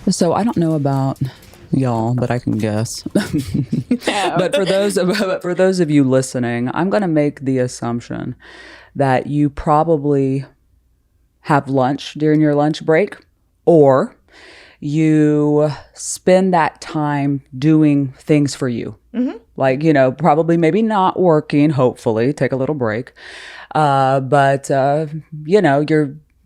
So I don't know about y'all, but I can guess. But for those of you listening, I'm going to make the assumption that you probably have lunch during your lunch break, or you spend that time doing things for you. Mm-hmm. Like, probably maybe not working, hopefully, take a little break. But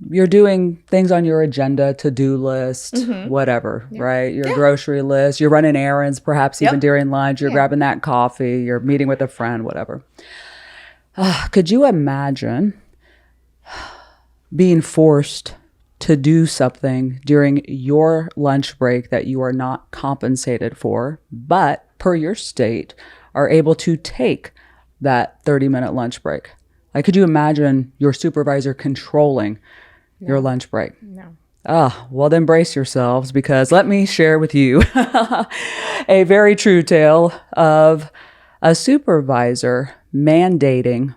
you're doing things on your agenda, to-do list, whatever, right? Your grocery list, you're running errands, perhaps even during lunch, you're grabbing that coffee, you're meeting with a friend, whatever. Could you imagine being forced to do something during your lunch break that you are not compensated for, but per your state are able to take that 30-minute lunch break? Like, could you imagine your supervisor controlling your lunch break? No. Well, then brace yourselves, because let me share with you a very true tale of a supervisor mandating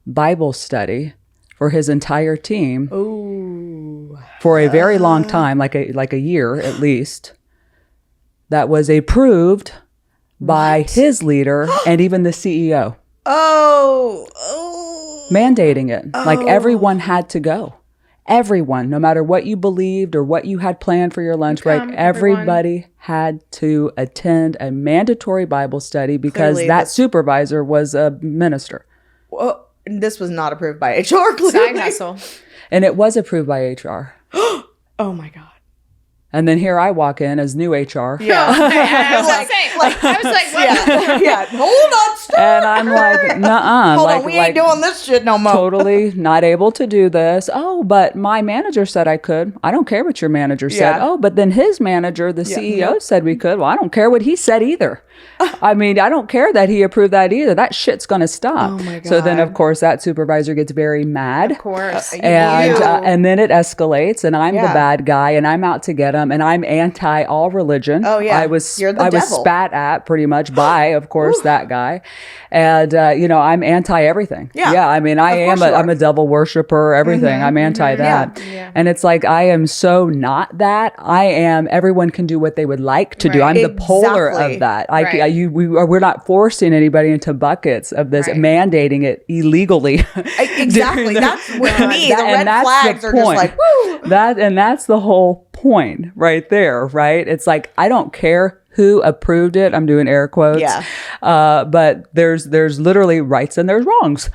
Bible study for his entire team. Ooh. For a very long time, like a year at least, that was approved by his leader and even the CEO. Mandating it. Like, everyone had to go. Everyone, no matter what you believed or what you had planned for your lunch break, everybody had to attend a mandatory Bible study because that supervisor was a minister. Well, this was not approved by HR, clearly. Side hustle. And it was approved by HR. Oh my God. And then here I walk in as new HR. Yeah. I was like, what? Yeah. Hold on, stop. And I'm like, nuh-uh. Hold on, we ain't doing this shit no more. Totally not able to do this. Oh, but my manager said I could. I don't care what your manager said. Yeah. Oh, but then his manager, the CEO, said we could. Well, I don't care what he said either. I mean, I don't care that he approved that either. That shit's going to stop. Oh my God. So then, of course, that supervisor gets very mad. Of course. And then it escalates, and I'm the bad guy, and I'm out to get him, and I'm anti all religion. Oh yeah, I was devil. spat at pretty much by, of course, that guy, and I'm anti everything. Yeah, I mean, I'm a devil worshiper. Everything. I'm anti that, and it's like I am so not that. I am. Everyone can do what they would like to do. I'm the polar of that. We're not forcing anybody into buckets of this, mandating it illegally. Exactly. That's what me. The red flags are just like, woo. That's the whole point right there, right? It's like, I don't care who approved it. I'm doing air quotes. Yeah. But there's literally rights and there's wrongs,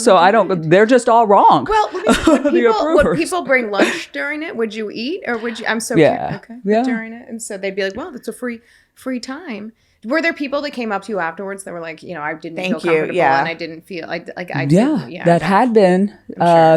so I don't, they're just all wrong. Well, would people bring lunch during it? Would you eat, or would you? I'm so curious. Okay. Yeah. During it. And so they'd be like, well, that's a free time. Were there people that came up to you afterwards that were like, I didn't feel comfortable and I didn't feel like I did. Yeah, that had been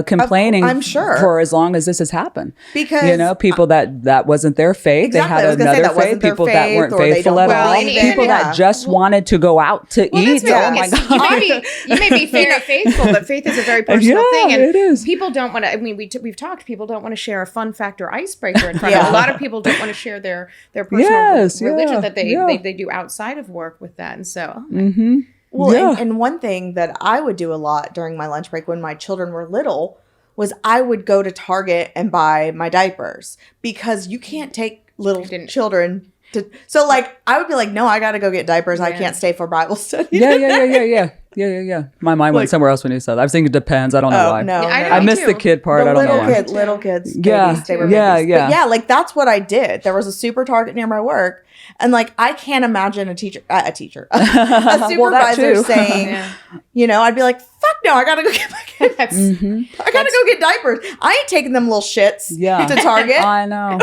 complaining I'm sure. for as long as this has happened. Because people that wasn't their faith. Exactly, they had another faith. People that weren't faithful at all. People that just wanted to go out to eat. Oh my God. You may be very faithful, but faith is a very personal thing. And it is. People don't want to, we've talked, people don't want to share a fun fact or icebreaker in front of a lot of people don't want to share their personal religion that they do outside of work with that. And so, and one thing that I would do a lot during my lunch break when my children were little was I would go to Target and buy my diapers, because you can't take little children to. So like, I would be like, no, I got to go get diapers. I can't stay for Bible study. Yeah. My mind went somewhere else when you said that. I was thinking it depends. I don't know why. No, I missed the kid part. I don't know why. Little kids. Yeah. Babies, they were babies. But yeah, like that's what I did. There was a super Target near my work. And like, I can't imagine a supervisor saying, I'd be like, fuck no, I got to go get my kids. I got to go get diapers. I ain't taking them little shits to Target. I know.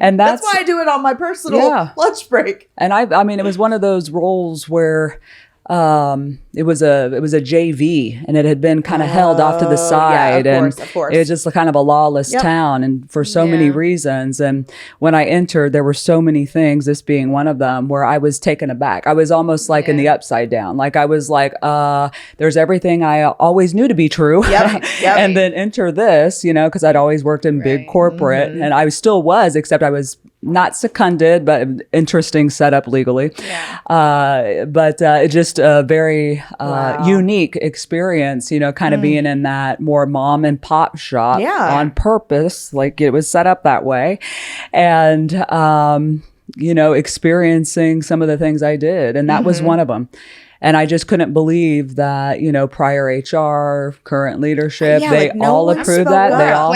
And that's why I do it on my personal lunch break. And I mean, it was one of those roles where it was a JV, and it had been kind of held off to the side, of course. It was just kind of a lawless town, and for so many reasons. And when I entered, there were so many things, this being one of them, where I was taken aback. I was almost like in the upside down. Like I was like, there's everything I always knew to be true. And then enter this, because I'd always worked in big corporate, and I still was, except I was not seconded, but interesting setup legally. Yeah. But just a very unique experience, kind of being in that more mom and pop shop on purpose, like it was set up that way. And, experiencing some of the things I did. And that was one of them. And I just couldn't believe that, prior HR, current leadership, they all approved that. They all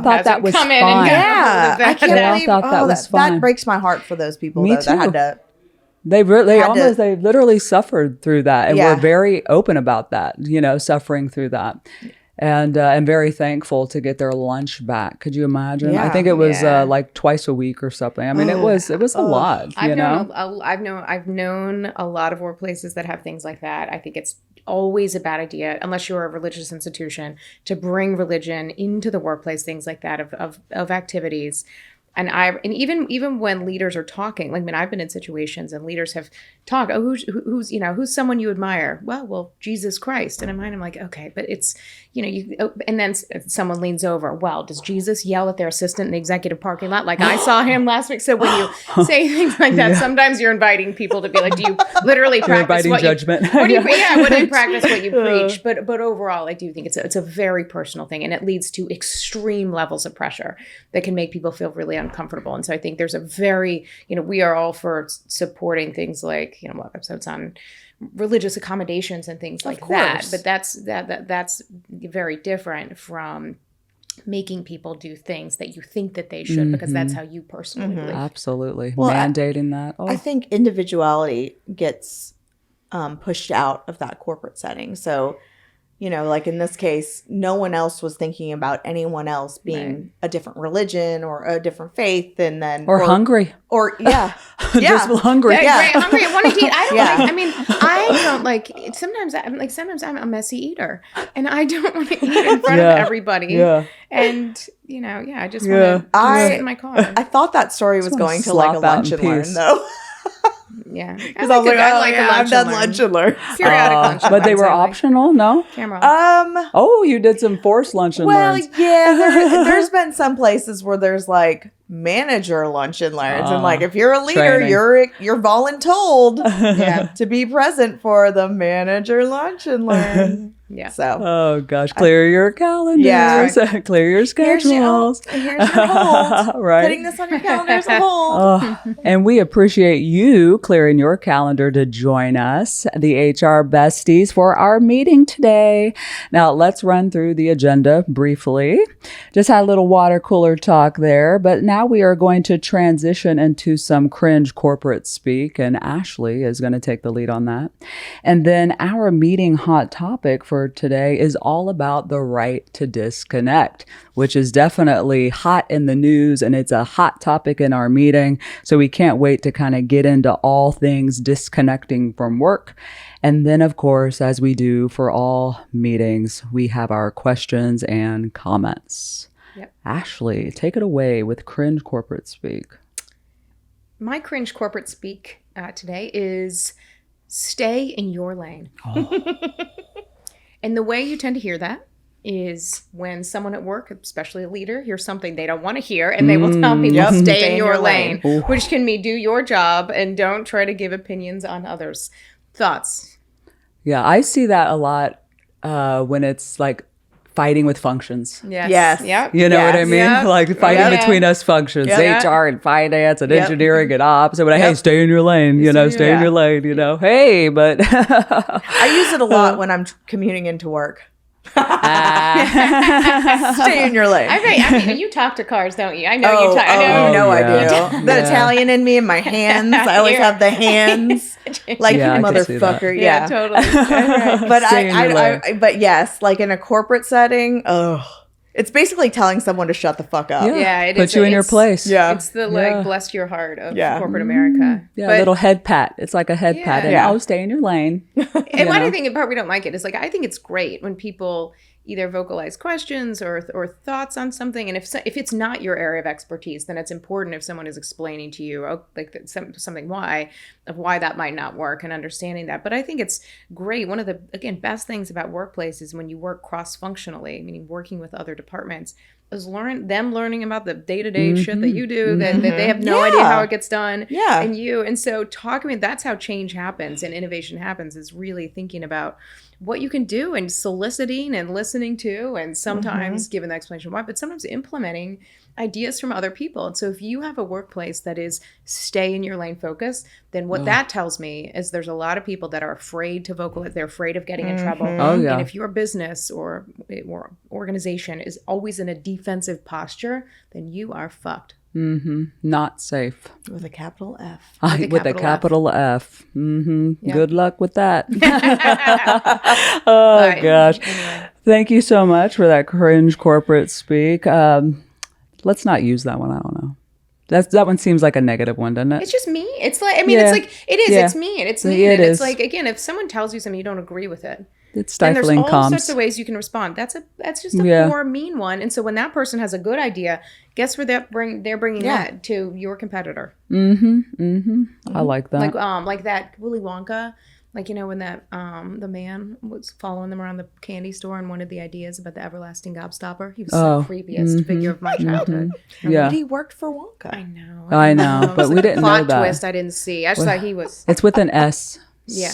thought that was fine. I can't believe that was fine. That breaks my heart for those people Me though, too. that had to. They literally suffered through that, and were very open about that, suffering through that. And I'm very thankful to get their lunch back. Could you imagine? Yeah. I think it was like twice a week or something. I mean, it was a lot. I've known a lot of workplaces that have things like that. I think it's always a bad idea, unless you're a religious institution, to bring religion into the workplace. Things like that of activities. And even when leaders are talking, like, I've been in situations and leaders have talked, who's someone you admire? Well, Jesus Christ. And in mine, I'm like, okay, but it's, and then someone leans over. Well, does Jesus yell at their assistant in the executive parking lot? Like I saw him last week. So when you say things like that, sometimes you're inviting people to be like, do you literally practice what judgment? What do you practice what you preach? But overall, I do think it's a very personal thing, and it leads to extreme levels of pressure that can make people feel really uncomfortable. And so I think there's a very, we are all for supporting things like, episodes on religious accommodations and things like that. But that's very different from making people do things that you think that they should, because that's how you personally believe. Absolutely. Well, mandating that. I think individuality gets pushed out of that corporate setting. So, like in this case, no one else was thinking about anyone else being a different religion or a different faith, and then or hungry, or just hungry, hungry. I want to eat. I don't like. Sometimes I'm a messy eater, and I don't want to eat in front of everybody. Yeah. And I just want to sit in my car. I thought that story was going to like a lunch and learn though. Yeah, because I was like, I've done lunch and learn. Periodic lunch and but they were optional, no? Camera. Oh, you did some forced lunch and learns. Well, yeah, there's been some places where there's like manager lunch and learns, and like if you're a leader, training. you're voluntold to be present for the manager lunch and learn. Yeah. So. Oh gosh, clear your calendars. Yeah. Clear your schedules. Here's your hold. Right. Putting this on your calendar as a hold. And we appreciate you clearing your calendar to join us, the HR Besties, for our meeting today. Now let's run through the agenda briefly. Just had a little water cooler talk there, but now we are going to transition into some cringe corporate speak, and Ashley is going to take the lead on that. And then our meeting hot topic for today is all about the right to disconnect, which is definitely hot in the news, and it's a hot topic in our meeting. So we can't wait to kind of get into all things disconnecting from work. And then, of course, as we do for all meetings, we have our questions and comments. Yep. Ashley, take it away with cringe corporate speak. My cringe corporate speak today is stay in your lane. And the way you tend to hear that is when someone at work, especially a leader, hears something they don't want to hear, and they will tell people, stay in your lane, which can mean do your job and don't try to give opinions on others. Thoughts? Yeah, I see that a lot when it's like fighting with functions. Yes. Yep. You know what I mean? Yep. Like fighting between us functions, HR and finance and engineering and ops. But hey, stay in your lane, stay in your lane, Hey, but I use it a lot when I'm commuting into work. Stay in your lane. I mean, you talk to cars, don't you? I know you talk. I do. That Italian in me and my hands. I always have the hands. Like, motherfucker. Yeah, totally. But but yes, like in a corporate setting, it's basically telling someone to shut the fuck up. Yeah, it Put you in your place. Yeah. It's the bless your heart of corporate America. Yeah, but, a little head pat. It's like a head pat. And stay in your lane. And why do I think in part we don't like it is like, I think it's great when people either vocalize questions or thoughts on something. And if it's not your area of expertise, then it's important if someone is explaining to you something why that might not work and understanding that. But I think it's great. One of the, again, best things about workplace is when you work cross-functionally, meaning working with other departments, is learning about the day-to-day shit that you do, that they have no idea how it gets done. Yeah. And so that's how change happens and innovation happens, is really thinking about what you can do and soliciting and listening to, and sometimes giving the explanation why, but sometimes implementing ideas from other people. And so if you have a workplace that is stay in your lane focus, then what that tells me is there's a lot of people that are afraid to vocalize. They're afraid of getting in trouble. Oh, yeah. And if your business or organization is always in a defensive posture, then you are fucked. Not safe. With a capital F. With a capital F. Yeah. Good luck with that. Oh, gosh. Anyway. Thank you so much for that cringe corporate speak. Let's not use that one. I don't know. That one seems like a negative one, doesn't it? It's just me. It's like, it's like, it is. Yeah. It's me, and it's me. It and it's is. like, again, if someone tells you something you don't agree with it, It's and there's stifling all comms. sorts of ways you can respond. That's just a poor, mean one. And so when that person has a good idea, guess where they're bringing that to your competitor. I like that. Like that Willy Wonka. Like, when that the man was following them around the candy store and wanted the ideas about the everlasting gobstopper. He was the creepiest figure of my childhood. Yeah. But he worked for Wonka. I know. I know, but It was we like a didn't know plot that. twist I didn't see. I just thought he was. It's with an S. Yeah.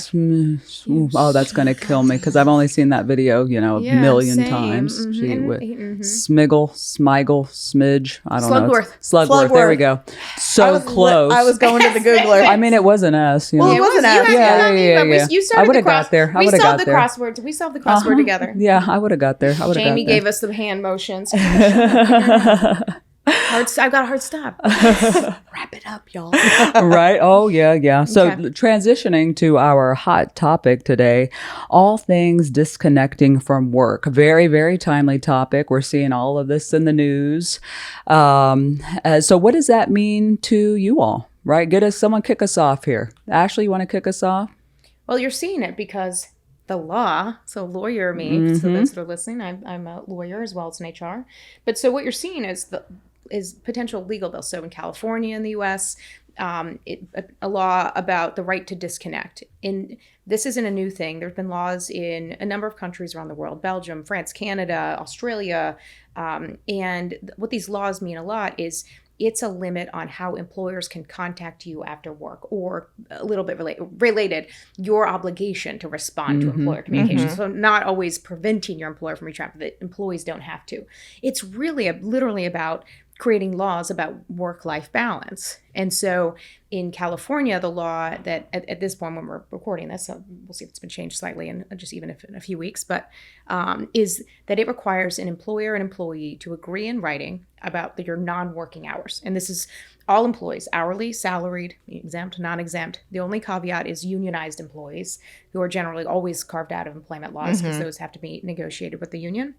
Oh, that's going to kill me because I've only seen that video, a million same. times. Gee, And- with Smiggle, Smiggle, Smidge. I don't know. Slugworth. Slugworth. There we go. So close. I was going to the Googler. I mean, it was an S. Well, it was an S. Yeah. You started I would the have got there. I We would have solved got the there. crosswords. We solved the crossword together. Yeah, I would have got there. I would have got there. Jamie gave us the hand motions. I've got a hard stop. Wrap it up, y'all. Right? Oh, yeah. So Okay. transitioning to our hot topic today, all things disconnecting from work. Very, very timely topic. We're seeing all of this in the news. So what does that mean to you all? Right? Someone kick us off here. Ashley, you want to kick us off? Well, you're seeing it because the law, so lawyer me, so those that are listening, I'm a lawyer as well as an HR. But so what you're seeing is potential legal bills. So in California in the U.S., a law about the right to disconnect. This isn't a new thing. There's been laws in a number of countries around the world: Belgium, France, Canada, Australia. And what these laws mean a lot is it's a limit on how employers can contact you after work, or a little bit related, your obligation to respond to employer communication. So not always preventing your employer from reaching out, but that employees don't have to. It's really literally about creating laws about work-life balance. And so in California, the law that at this point when we're recording this, so we'll see if it's been changed slightly in just even if in a few weeks, but is that it requires an employer and employee to agree in writing about your non-working hours. And this is all employees, hourly, salaried, exempt, non-exempt. The only caveat is unionized employees, who are generally always carved out of employment laws because those have to be negotiated with the union.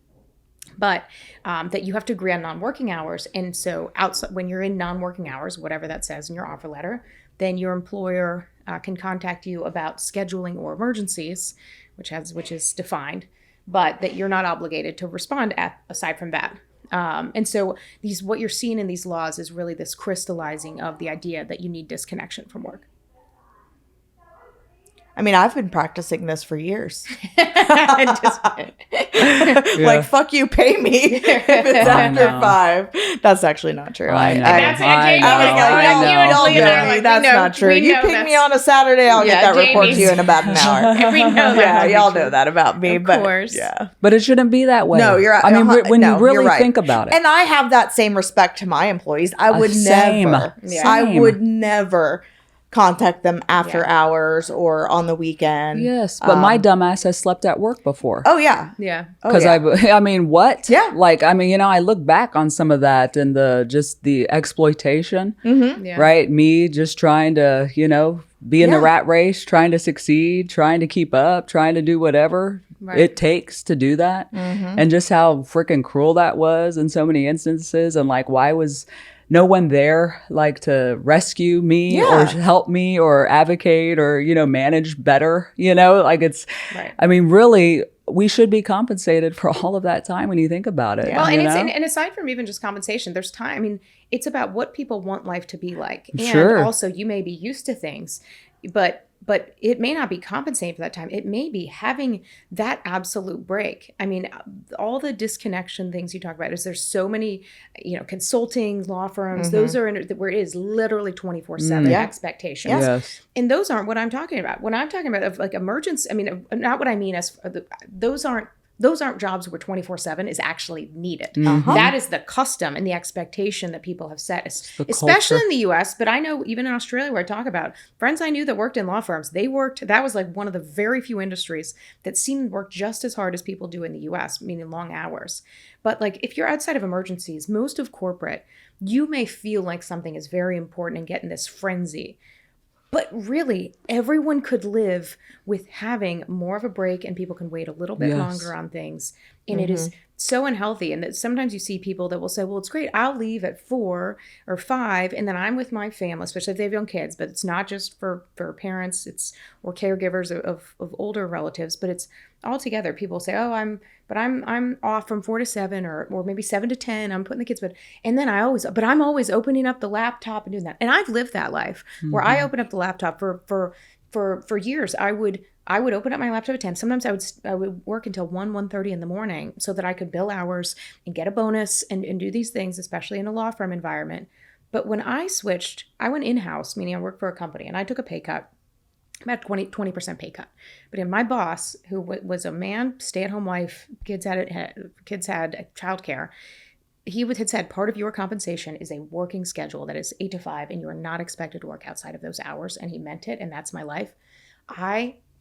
But that you have to agree on non-working hours. And so outside, when you're in non-working hours, whatever that says in your offer letter, then your employer can contact you about scheduling or emergencies, which is defined, but that you're not obligated to respond aside from that. And so what you're seeing in these laws is really this crystallizing of the idea that you need disconnection from work. I mean, I've been practicing this for years. Just- Like, fuck you, pay me if it's after 5. That's actually not true. I know. That's what I Jamie know. was like, I know. you and Lee and I are me. like, That's we know- not true. we You know pick me that's- on a Saturday, I'll Yeah, get that report to you Jamie's- in about an hour. we know that. Yeah, to be y'all true. know that about me. Of but course. Yeah. But it shouldn't be that way. No, you're right. I mean, when No, you really you're right. think about it. And I have that same respect to my employees. I would Same. never. Yeah. I Same. would never contact them after Yeah. hours or on the weekend. Yes, but my dumbass has slept at work before. Oh yeah. Yeah. Oh, Because yeah. I mean, what? Yeah. Like, I mean, I look back on some of that and the exploitation, Yeah. right? Me just trying to, be in the Yeah. rat race, trying to succeed, trying to keep up, trying to do whatever Right. it takes to do that. And just how freaking cruel that was in so many instances. And like, why was no one there like to rescue me or Yeah. help me or advocate or, manage better, like it's, Right. I mean, really, we should be compensated for all of that time when you think about it. Yeah. Well, you and, know? and aside from even just compensation, there's time. I mean, it's about what people want life to be like. And Sure. also you may be used to things, but it may not be compensating for that time. It may be having that absolute break. I mean, all the disconnection things you talk about is there's so many, consulting, law firms, those are where it is literally 24/7 Yeah. expectations. Yes. And those aren't what I'm talking about. When I'm talking about of like emergency, I mean, not what I mean as those aren't jobs where 24/7 is actually needed. That is the custom and the expectation that people have set, especially culture. in the US. But I know even in Australia, where I talk about friends I knew that worked in law firms, that was like one of the very few industries that seemed to work just as hard as people do in the US, meaning long hours. But like if you're outside of emergencies, most of corporate, you may feel like something is very important and get in this frenzy. But really, everyone could live with having more of a break and people can wait a little bit Yes. longer on things. And it is so unhealthy. And that sometimes you see people that will say, well, it's great. I'll leave at 4 or 5 and then I'm with my family, especially if they have young kids. But it's not just for parents or caregivers of older relatives, but it's all together. People say, oh, I'm off from 4 to 7 or maybe 7 to 10. I'm putting the kids to bed. And then I'm always opening up the laptop and doing that. And I've lived that life where I open up the laptop for years. I would open up my laptop at 10. Sometimes I would work until 1:30 in the morning so that I could bill hours and get a bonus and do these things, especially in a law firm environment. But when I switched, I went in-house, meaning I worked for a company, and I took a pay cut. About 20% pay cut. But in my boss, who was a man, stay-at-home wife, kids had childcare, he had said part of your compensation is a working schedule that is 8 to 5, and you are not expected to work outside of those hours. And he meant it, and that's my life.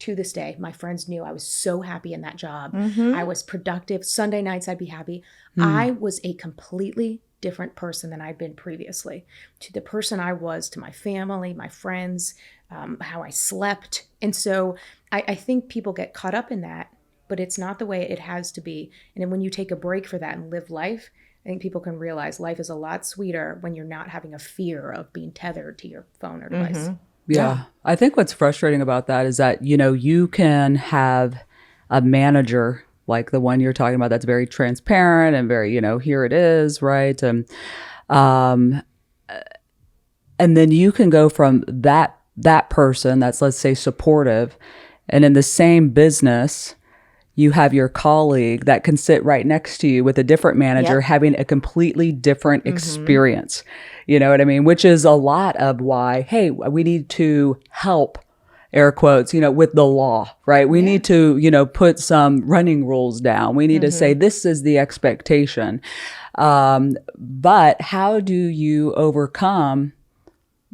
To this day, my friends knew I was so happy in that job. I was productive. Sunday nights, I'd be happy. I was a completely different person than I'd been previously, to the person I was, to my family, my friends, how I slept. And so I think people get caught up in that, but it's not the way it has to be. And then when you take a break for that and live life, I think people can realize life is a lot sweeter when you're not having a fear of being tethered to your phone or device. Yeah. I think what's frustrating about that is that, you can have a manager like the one you're talking about that's very transparent and very, here it is, right? And then you can go from that person that's, let's say, supportive, and in the same business, you have your colleague that can sit right next to you with a different manager having a completely different experience. You know what I mean? Which is a lot of why, hey, we need to help, air quotes, with the law, right? We need to, put some running rules down. We need to say, this is the expectation. But how do you overcome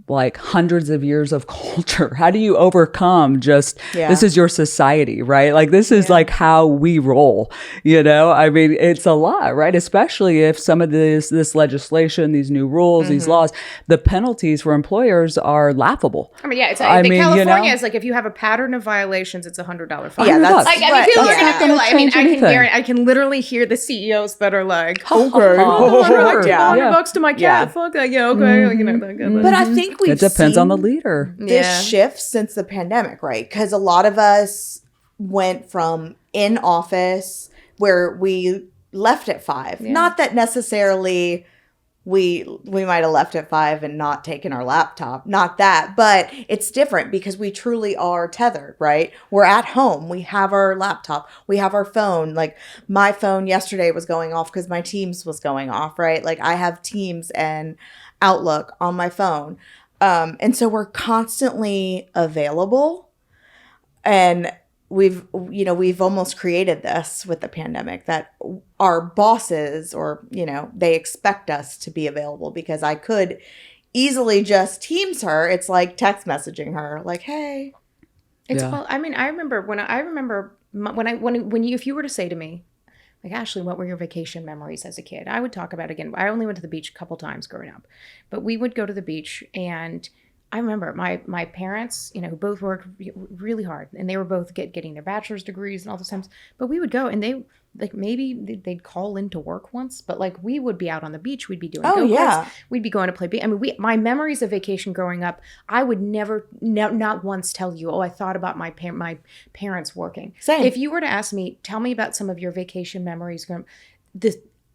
like hundreds of years of culture? How do you overcome this is your society, right? Like this is like how we roll, I mean, it's a lot, right? Especially if some of this legislation, these new rules, these laws, the penalties for employers are laughable. I mean, yeah, California is like, if you have a pattern of violations, it's $100 fine. Yeah, that's like, I mean, people are going to feel like, I can literally hear the CEOs that are like, okay, $200 to my cat. Fuck that. Yeah, okay. But I think it depends on the leader. This shift since the pandemic, right? Because a lot of us went from in office where we left at 5. Not that necessarily we might have left at 5 and not taken our laptop. Not that, but it's different because we truly are tethered, right? We're at home. We have our laptop. We have our phone. Like my phone yesterday was going off because my Teams was going off, right? Like I have Teams and Outlook on my phone. And so we're constantly available, and we've almost created this with the pandemic that our bosses they expect us to be available, because I could easily just Teams her. It's like text messaging her like, hey. Well, I mean, I remember if you were to say to me, like, Ashley, what were your vacation memories as a kid? I would talk about, again, I only went to the beach a couple times growing up, but we would go to the beach, and I remember my parents, who both worked really hard, and they were both getting their bachelor's degrees and all those times, but we would go, and like maybe they'd call into work once, but like we would be out on the beach, we'd be doing Oh, go-karts, yeah. we'd be going to play beach. I mean, my memories of vacation growing up, I would never, not once tell you, oh, I thought about my parents working. Same. If you were to ask me, tell me about some of your vacation memories.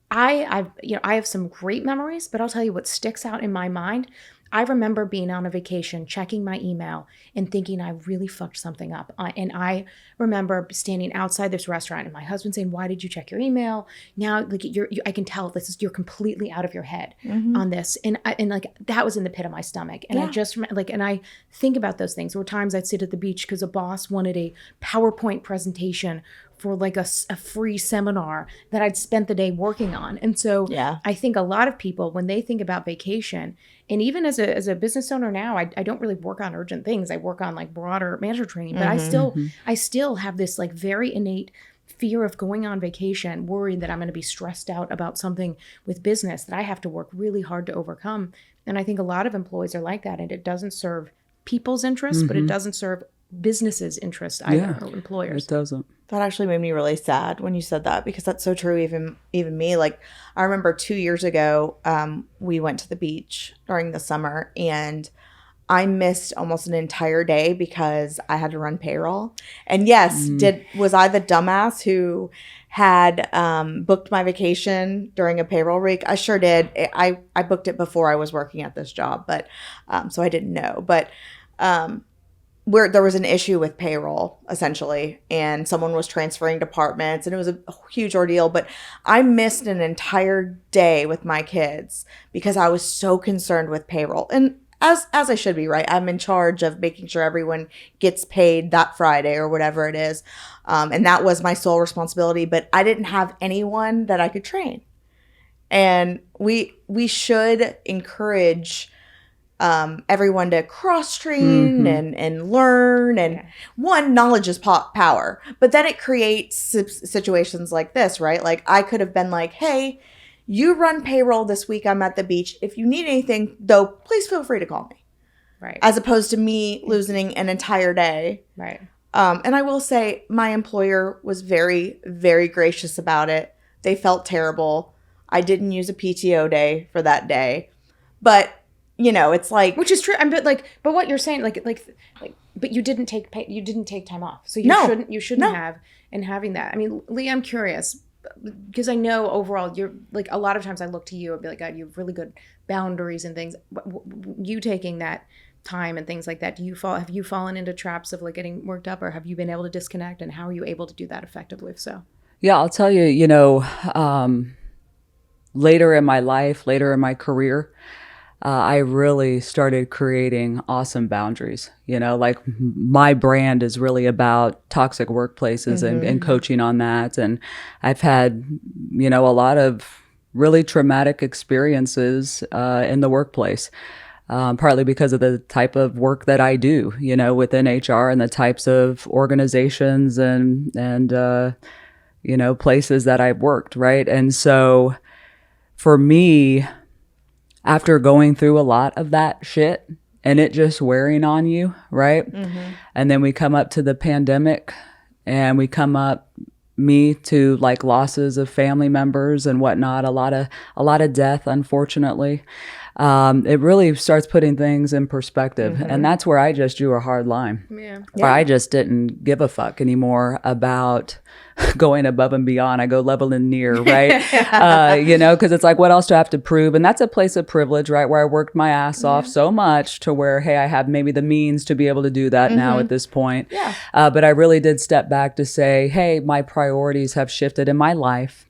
I have some great memories, but I'll tell you what sticks out in my mind. I remember being on a vacation, checking my email and thinking I really fucked something up. And I remember standing outside this restaurant and my husband saying, why did you check your email? Now, like I can tell you're completely out of your head on this. And like, that was in the pit of my stomach. And I just like, and I think about those things. There were times I'd sit at the beach because a boss wanted a PowerPoint presentation for like a free seminar that I'd spent the day working on. And so I think a lot of people, when they think about vacation, and even as a business owner now, I don't really work on urgent things. I work on like broader manager training, but I still have this like very innate fear of going on vacation, worried that I'm going to be stressed out about something with business that I have to work really hard to overcome. And I think a lot of employees are like that, and it doesn't serve people's interests, but it doesn't serve businesses' interest either, or employers. It doesn't. That actually made me really sad when you said that, because that's so true. Even me, like I remember 2 years ago, we went to the beach during the summer, and I missed almost an entire day because I had to run payroll. And yes, was I the dumbass who had booked my vacation during a payroll week? I sure did. I booked it before I was working at this job, but so I didn't know. But where there was an issue with payroll, essentially, and someone was transferring departments, and it was a huge ordeal. But I missed an entire day with my kids because I was so concerned with payroll. And as I should be, right? I'm in charge of making sure everyone gets paid that Friday or whatever it is. And that was my sole responsibility. But I didn't have anyone that I could train. And we should encourage everyone to cross-train and learn. And one, knowledge is power. But then it creates situations like this, right? Like I could have been like, hey, you run payroll this week. I'm at the beach. If you need anything, though, please feel free to call me. Right. As opposed to me losing an entire day. Right. And I will say my employer was very, very gracious about it. They felt terrible. I didn't use a PTO day for that day. But you know, it's like, which is true. But what you're saying, but you didn't take time off, so you shouldn't have. And having that, I mean, Lee, I'm curious because I know overall you're like, a lot of times I look to you and be like, God, you have really good boundaries and things. You taking that time and things like that, have you fallen into traps of like getting worked up, or have you been able to disconnect? And how are you able to do that effectively? So, yeah, I'll tell you. You know, later in my life, later in my career, I really started creating awesome boundaries. You know, like my brand is really about toxic workplaces and coaching on that. And I've had, you know, a lot of really traumatic experiences in the workplace, partly because of the type of work that I do, you know, within HR and the types of organizations and you know, places that I've worked, right? And so for me, after going through a lot of that shit and it just wearing on you, right? And then we come up to the pandemic, and we come up to like losses of family members and whatnot, a lot of death, unfortunately. It really starts putting things in perspective. And that's where I just drew a hard line. Where I just didn't give a fuck anymore about going above and beyond. I go level and near, right? You know, because it's like, what else do I have to prove? And that's a place of privilege, right? Where I worked my ass off so much to where, hey, I have maybe the means to be able to do that now at this point. But I really did step back to say, hey, my priorities have shifted in my life.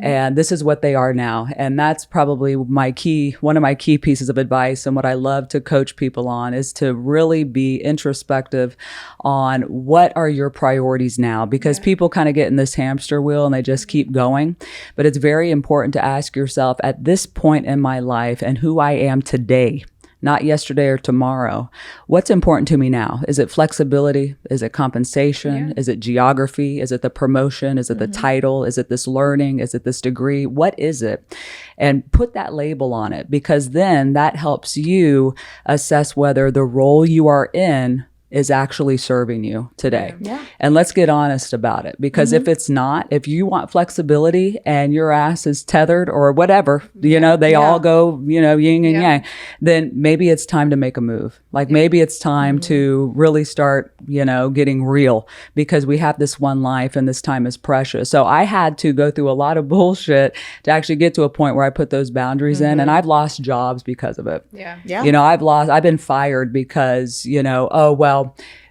And this is what they are now. And that's probably one of my key pieces of advice. And what I love to coach people on is to really be introspective on what are your priorities now, because people kind of get in this hamster wheel and they just keep going. But it's very important to ask yourself, at this point in my life and who I am today, not yesterday or tomorrow, what's important to me now? Is it flexibility? Is it compensation? Is it geography? Is it the promotion? Is it the title? Is it this learning? Is it this degree? What is it? And put that label on it, because then that helps you assess whether the role you are in is actually serving you today. Yeah. And let's get honest about it, because if it's not, if you want flexibility and your ass is tethered or whatever, you know, they all go, you know, yin and yang, then maybe it's time to make a move. Like maybe it's time to really start, you know, getting real, because we have this one life and this time is precious. So I had to go through a lot of bullshit to actually get to a point where I put those boundaries in, and I've lost jobs because of it. Yeah. You know, I've been fired because, you know, oh, well,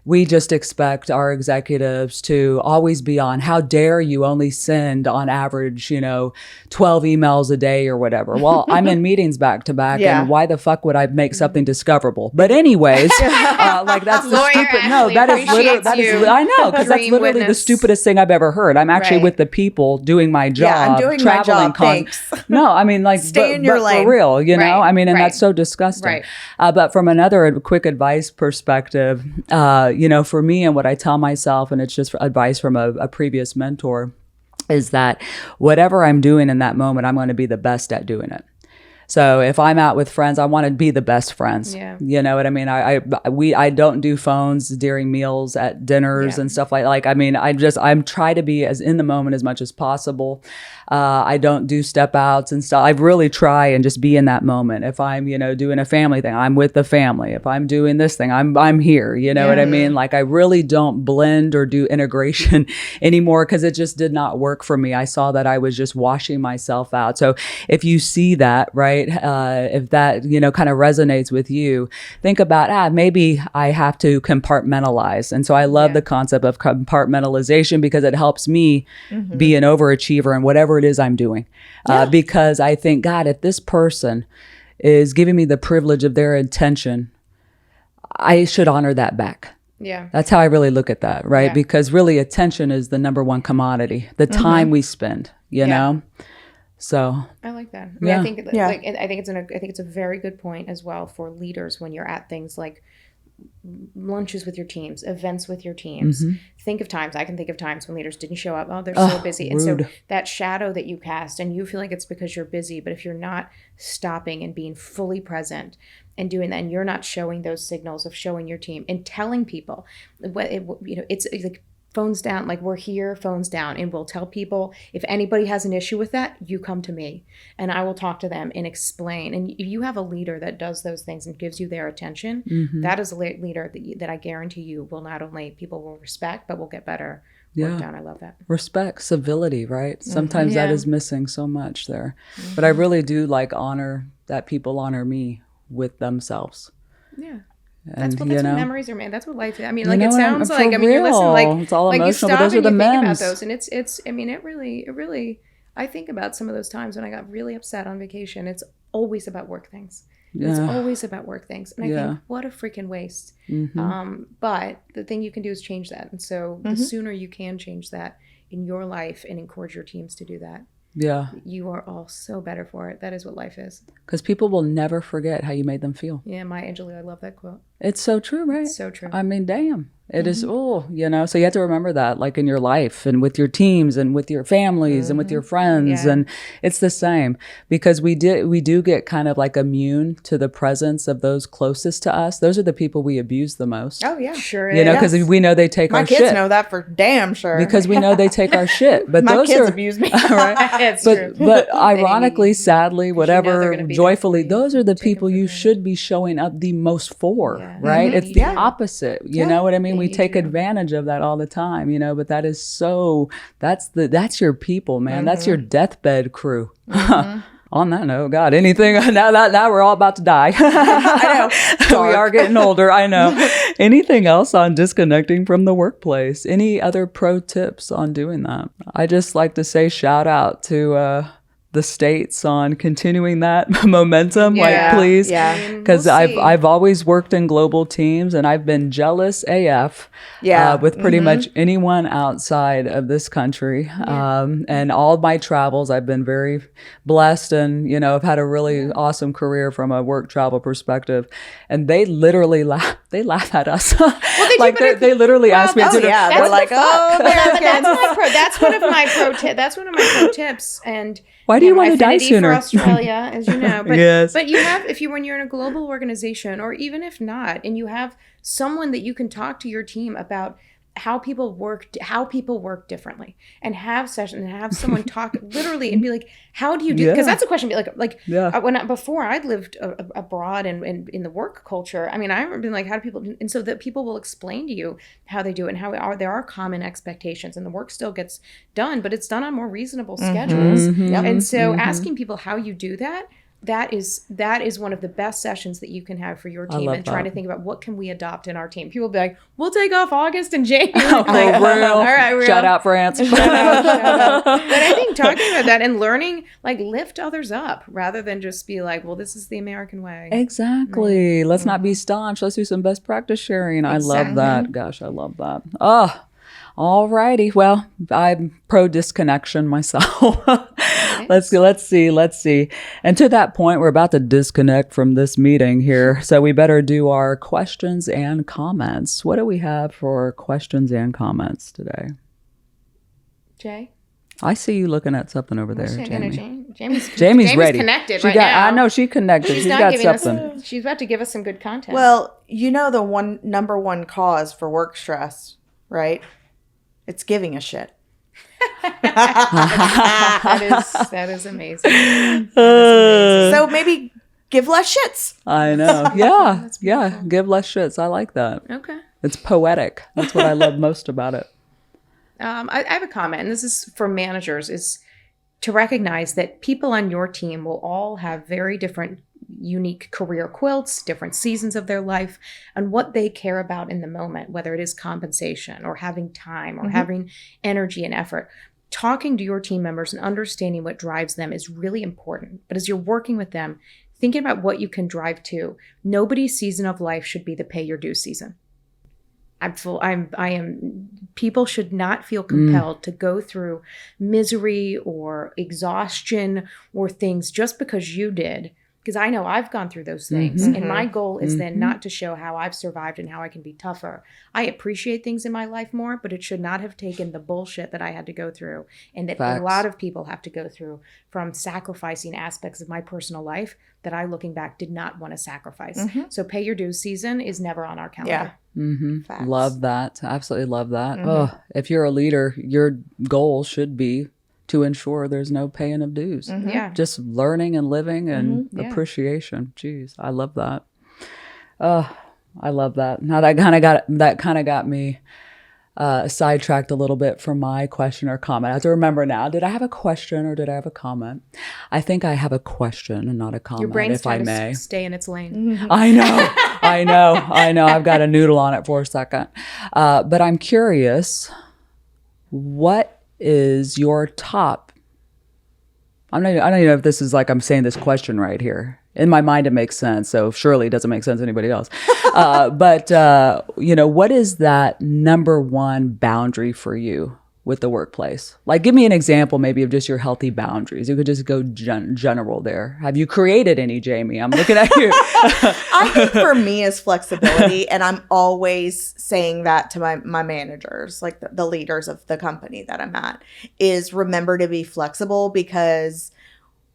we just expect our executives to always be on. How dare you only send on average, you know, 12 emails a day or whatever. Well, I'm in meetings back to back, and why the fuck would I make something discoverable? But anyways, like that's the stupid. No, that is literally, I know, because that's literally the stupidest thing I've ever heard. I'm actually with the people doing my job. Yeah, I'm doing my job. Thanks. No, I mean, like, stay in your lane. For real, you know, I mean, and that's so disgusting. But from another quick advice perspective, you know, for me and what I tell myself, and it's just advice from a previous mentor, is that whatever I'm doing in that moment, I'm going to be the best at doing it. So if I'm out with friends, I want to be the best friends. Yeah. You know what I mean? I don't do phones during meals at dinners and stuff like I mean, I'm try to be as in the moment as much as possible. I don't do step outs and stuff. I really try and just be in that moment. If I'm, you know, doing a family thing, I'm with the family. If I'm doing this thing, I'm here. You know what I mean? Like I really don't blend or do integration anymore, because it just did not work for me. I saw that I was just washing myself out. So if you see that, right, if that, you know, kind of resonates with you, think about, maybe I have to compartmentalize. And so I love the concept of compartmentalization, because it helps me be an overachiever in whatever it is I'm doing. Because I think, God, if this person is giving me the privilege of their attention, I should honor that back. Yeah. That's how I really look at that, right? Because really attention is the number one commodity, the time we spend, you know? So I like that. I mean, I think I think it's a very good point as well for leaders when you're at things like lunches with your teams, events with your teams. Think of times. I can think of times when leaders didn't show up. Oh, they're so busy. And so that shadow that you cast, and you feel like it's because you're busy, but if you're not stopping and being fully present and doing that, and you're not showing those signals of showing your team and telling people what it's like, phones down, like we're here, phones down, and we'll tell people if anybody has an issue with that, you come to me and I will talk to them and explain. And if you have a leader that does those things and gives you their attention, that is a leader that I guarantee you will not only people will respect, but will get better work done. I love that. Respect, civility, right? Sometimes that is missing so much there. But I really do like honor that people honor me with themselves. Yeah. That's what memories are, man. That's what life is. I mean, like, it sounds like, I mean, you're listening, like, it's all emotional, you stop but those and are the you think memes. about those. And it's, I mean, it really, I think about some of those times when I got really upset on vacation. It's always about work things. It's always about work things. And I think, what a freaking waste. But the thing you can do is change that. And so the sooner you can change that in your life and encourage your teams to do that, you are all so better for it. That is what life is. Because people will never forget how you made them feel. Yeah, Maya Angelou, I love that quote. It's so true, right? So true. I mean, damn. It is, you know, so you have to remember that, like in your life and with your teams and with your families and with your friends. And it's the same, because we do get kind of like immune to the presence of those closest to us. Those are the people we abuse the most. Oh, yeah. Sure. You know, because we know they take our shit. My kids know that for damn sure. Because we know they take our shit. But my kids abuse me. Right? It's true. But ironically, sadly, whatever, joyfully, those are the people you should be showing up the most for, right? It's the opposite. You know what I mean? We take advantage of that all the time, you know, but that is that's your people, man. That's your deathbed crew. On that note, God, anything now we're all about to die. I know. We are getting older. I know. Anything else on disconnecting from the workplace? Any other pro tips on doing that? I just like to say shout out to the states on continuing that momentum, like please, because I've always worked in global teams, and I've been jealous AF with pretty much anyone outside of this country, and all my travels I've been very blessed, and you know, I've had a really awesome career from a work travel perspective, and they literally laugh at us. Well, do, Like but they literally asked me to oh, do yeah. They're like, oh, that's one of my That's one of my pro tips. And why do you want to die affinity sooner? For Australia, as you know, but Yes. but you have when you're in a global organization, or even if not, and you have someone that you can talk to your team about how people work differently, and have sessions and have someone talk literally and be like, how do you do, because that's a question, before I'd lived abroad and in the work culture, I mean, I remember being like, how do people do, and so that people will explain to you how they do it, and how there are common expectations, and the work still gets done, but it's done on more reasonable schedules. And so asking people how you do that is one of the best sessions that you can have for your team, and trying to think about what can we adopt in our team. People will be like, we'll take off August and January. All right, real. Shout out France. Shout out. But I think talking about that and learning, like, lift others up rather than just be like, well, this is the American way. Exactly. Let's not be staunch. Let's do some best practice sharing. I love that. Gosh, I love that. Oh, all righty. Well, I'm pro disconnection myself. Let's see. And to that point, we're about to disconnect from this meeting here. So we better do our questions and comments. What do we have for questions and comments today? Jay? I see you looking at something over there, Jamie. Jamie's ready. Connected now. I know she connected. She's got something. She's about to give us some good content. Well, you know the number one cause for work stress, right? It's giving a shit. that is amazing. So maybe give less shits. I know. Yeah. Yeah. Give less shits. I like that. Okay. It's poetic. That's what I love most about it. I have a comment, and this is for managers, is to recognize that people on your team will all have very different unique career quilts, different seasons of their life, and what they care about in the moment, whether it is compensation or having time or having energy and effort. Talking to your team members and understanding what drives them is really important. But as you're working with them, thinking about what you can drive to. Nobody's season of life should be the pay your dues season. People should not feel compelled to go through misery or exhaustion or things just because you did. Because I know I've gone through those things. And my goal is then not to show how I've survived and how I can be tougher. I appreciate things in my life more, but it should not have taken the bullshit that I had to go through, and that a lot of people have to go through, from sacrificing aspects of my personal life that I, looking back, did not want to sacrifice. So pay your dues season is never on our calendar. Love that. Absolutely love that. Oh, if you're a leader, your goal should be to ensure there's no paying of dues. Just learning and living and appreciation. Jeez, I love that. I love that. Now that kind of got me sidetracked a little bit from my question or comment. I have to remember now, did I have a question or did I have a comment? I think I have a question and not a comment, Your brain's if I may. trying to stay in its lane. I know. I've got a noodle on it for a second. But I'm curious, what is your top? I don't even know if this is like I'm saying this question right here. In my mind, it makes sense. So surely it doesn't make sense to anybody else. But what is that number one boundary for you with the workplace? Like, give me an example maybe of just your healthy boundaries. You could just go general there. Have you created any, Jamie? I'm looking at you. I think for me is flexibility. And I'm always saying that to my managers, like the leaders of the company that I'm at, is remember to be flexible, because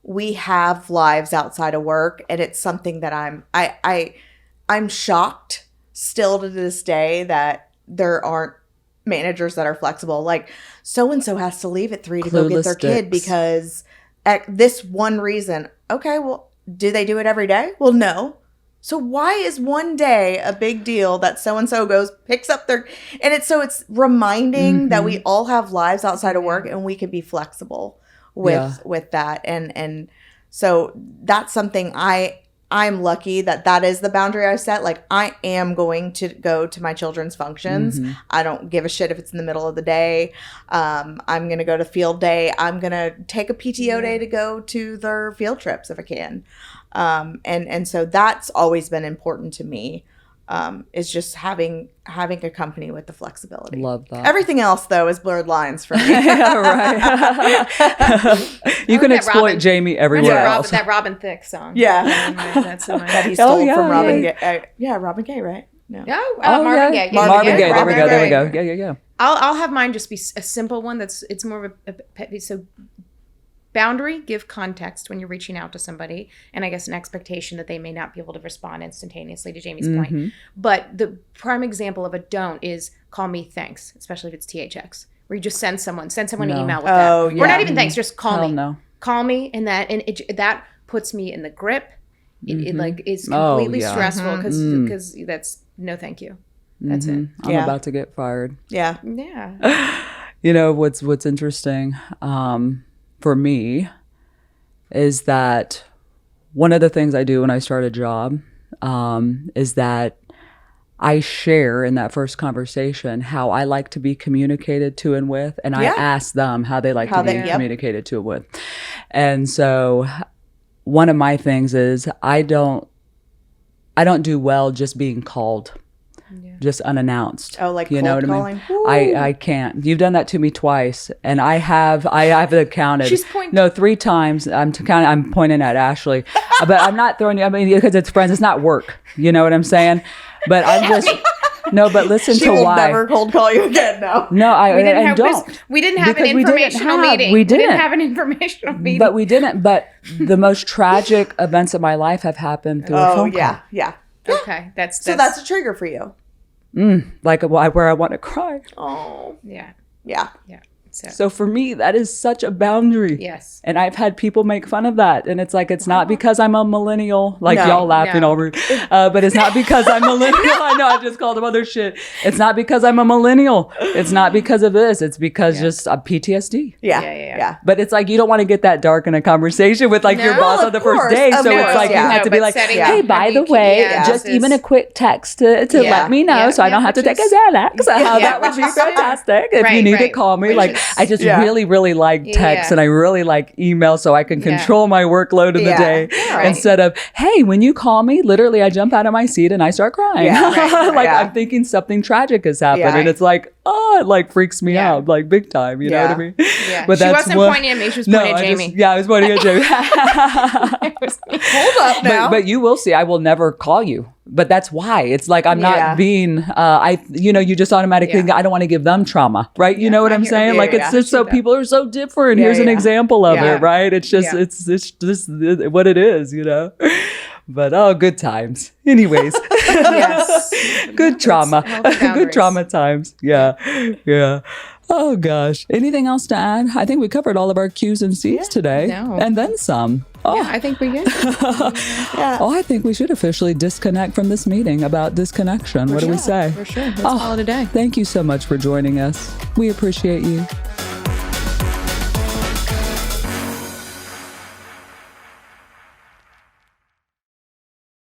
we have lives outside of work. And it's something that I'm shocked still to this day that there aren't managers that are flexible. Like, so-and-so has to leave at 3 to go get their kid because at this one reason. Okay, well, do they do it every day? Well, no. So why is one day a big deal that so-and-so goes, picks up their, and it's reminding that we all have lives outside of work and we can be flexible with that. And so that's something I'm lucky that is the boundary I set. Like, I am going to go to my children's functions. I don't give a shit if it's in the middle of the day. I'm going to go to field day. I'm going to take a PTO day to go to their field trips if I can. And so that's always been important to me. Is just having a company with the flexibility. Love that. Everything else, though, is blurred lines for me. Yeah, right. You can exploit Jamie everywhere else. That Robin Thicke song. Yeah. That's that he stole from Robin Gaye. Robin Gaye, right? No. Marvin Gaye. Yeah, Marvin yeah, Gaye. There we go. right, There we go. right. Yeah. I'll have mine just be a simple one. It's more of a pet peeve. So boundary, give context when you're reaching out to somebody, and I guess an expectation that they may not be able to respond instantaneously, to Jamie's point. But the prime example of a don't is call me thanks, especially if it's THX, where you just send someone an email with that. Oh, Or yeah. not even thanks, just call Hell me. no. Call me, and that puts me in the grip. It like is Oh, completely yeah. stressful because that's no thank you. That's it. I'm Yeah. about to get fired. Yeah. Yeah. You know, what's interesting for me is that one of the things I do when I start a job is that I share in that first conversation how I like to be communicated to and with, and I Yeah. ask them how they like to be yep. communicated to and with. And so one of my things is I don't do well just being called. Just unannounced. Oh, like you know what cold I mean? calling? I can't. You've done that to me twice, and I have counted. She's pointing. No, 3 times. I'm counting. I'm pointing at Ashley, but I'm not throwing you. I mean, because it's friends. It's not work. You know what I'm saying? But I'm just no. But listen She to will why. never cold call you again now. No, I We didn't and have don't. we didn't have an Because we didn't informational have- meeting. we didn't. have an informational meeting. But we didn't. But the most tragic events of my life have happened through a Oh, phone call. yeah. okay, that's So that's a trigger for you. Like where I want to cry. Oh. yeah. Yeah. So for me, that is such a boundary. Yes. And I've had people make fun of that. And it's like, it's not because I'm a millennial, like No, y'all laughing no. over, but it's not because I'm millennial. I know I just called them other shit. It's not because I'm a millennial. It's not because of this. It's because just PTSD. Yeah. Yeah. But it's like, you don't want to get that dark in a conversation with like your No, boss on of the first course, day. of So it's course, like, yeah. you have to No, be but like, setting hey, up by heavy the way, yeah, just this even is- a quick text to Yeah. let me know Yeah, so I don't yeah, have to which take a is- Xanax. Yeah, That would which be is- fantastic. If you Right, need to right. call me, Which like, is- I just Yeah. really like text Yeah. and I really like email so I can Yeah. control my workload in the Yeah. day Right. instead of, hey, when you call me, literally I jump out of my seat and I start crying. Yeah. Right. Like Yeah. I'm thinking something tragic has happened Yeah. and it's like, oh, it like freaks me Yeah. out like big time. You know what I Yeah. mean? Yeah. But She that's wasn't what- pointing at me. She was pointing at Jamie. I was pointing at Jamie. Hold up now. But you will see, I will never call you. But that's why it's like I'm Yeah. not being. You just automatically. Yeah. I don't want to give them trauma, right? You know what I I'm hear- saying? yeah, Like it's yeah. just so people are so different. Yeah, Here's an yeah. example of Yeah. it, right? It's just Yeah. it's just what it is, you know. But oh, good times. Anyways, Yes. good trauma, healthy good boundaries. trauma times. Yeah. Oh gosh. Anything else to add? I think we covered all of our Q's and C's today, No. and then some. Oh, Yeah, I think we did. Oh, I think we should officially disconnect from this meeting about disconnection. What do we say? For sure. Let's call it a day. Thank you so much for joining us. We appreciate you.